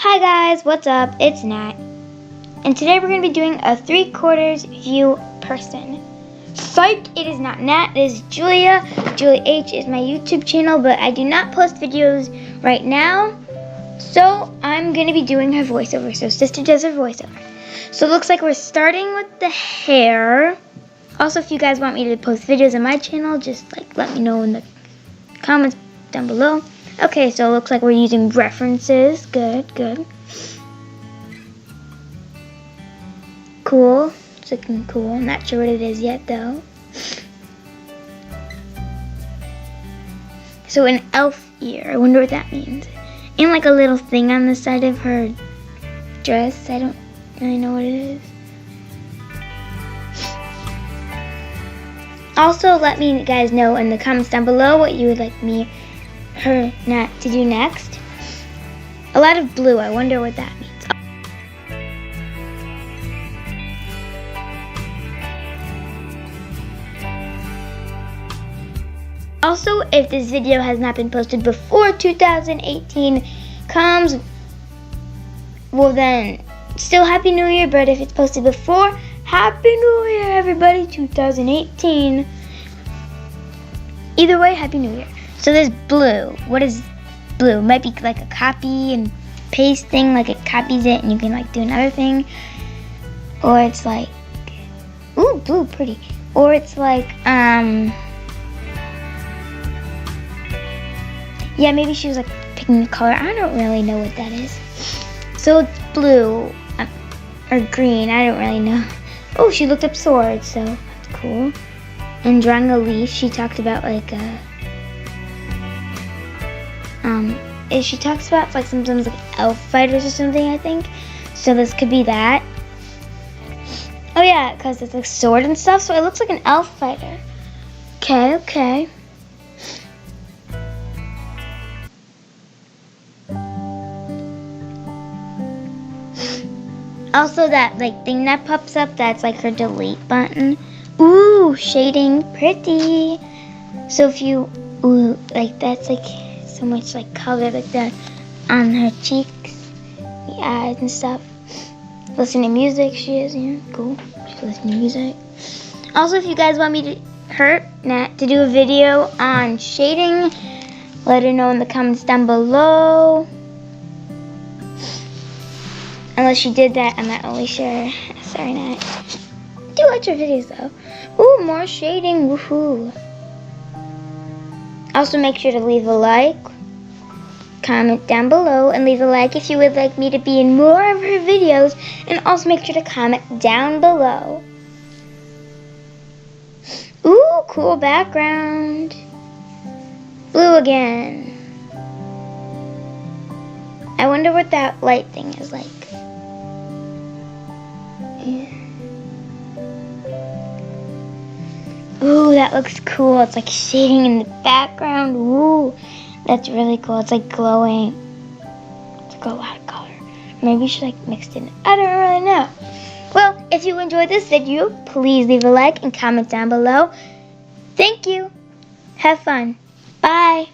Hi guys, what's up? It's Nat. And today we're going to be doing a 3/4 view person. Psych, it is not Nat, it is Julia. Julia H is my YouTube channel, but I do not post videos right now. So I'm going to be doing her voiceover. So sister does her voiceover. So it looks like we're starting with the hair. Also, if you guys want me to post videos on my channel, just let me know in the comments down below. Okay, so it looks like we're using references. Good, good. Cool. It's looking cool. I'm not sure what it is yet, though. So an elf ear. I wonder what that means. And like a little thing on the side of her dress. I don't really know what it is. Also, let me guys know in the comments down below what you would like her Nat to do next. A lot of blue. I wonder what that means. Also, if this video has not been posted before 2018 comes, well then, still Happy New Year, but if it's posted before, Happy New Year, everybody, 2018. Either way, Happy New Year. So there's blue. What is blue? It might be like a copy and paste thing, like it copies it and you can like do another thing. Or it's like, ooh, blue, pretty. Or it's like, yeah, maybe she was like picking the color. I don't really know what that is. So it's blue or green. I don't really know. Oh, she looked up swords, so that's cool. And drawing a leaf, she talked about like she talks about like sometimes like elf fighters or something, I think. So this could be that. Oh yeah, because it's like sword and stuff, so it looks like an elf fighter. Okay, okay. Also that like thing that pops up, that's like her delete button. Ooh, shading, pretty. So if you, ooh, like that's like so much like color like that on her cheeks, the eyes and stuff. Listen to music, she is, yeah, cool. She's listening to music. Also, if you guys want me to Nat to do a video on shading, let her know in the comments down below. Unless she did that, I'm not really sure. Sorry, Nat. I do watch your videos though. Ooh, more shading, woohoo. Also, make sure to leave a like, comment down below, and leave a like if you would like me to be in more of her videos. And also make sure to comment down below. Ooh, cool background. Blue again. I wonder what that light thing is like. Yeah. Ooh, that looks cool. It's like shading in the background. Ooh, that's really cool. It's like glowing. It's like a lot of color. Maybe she like mixed it in. I don't really know. Well, if you enjoyed this video, please leave a like and comment down below. Thank you. Have fun. Bye.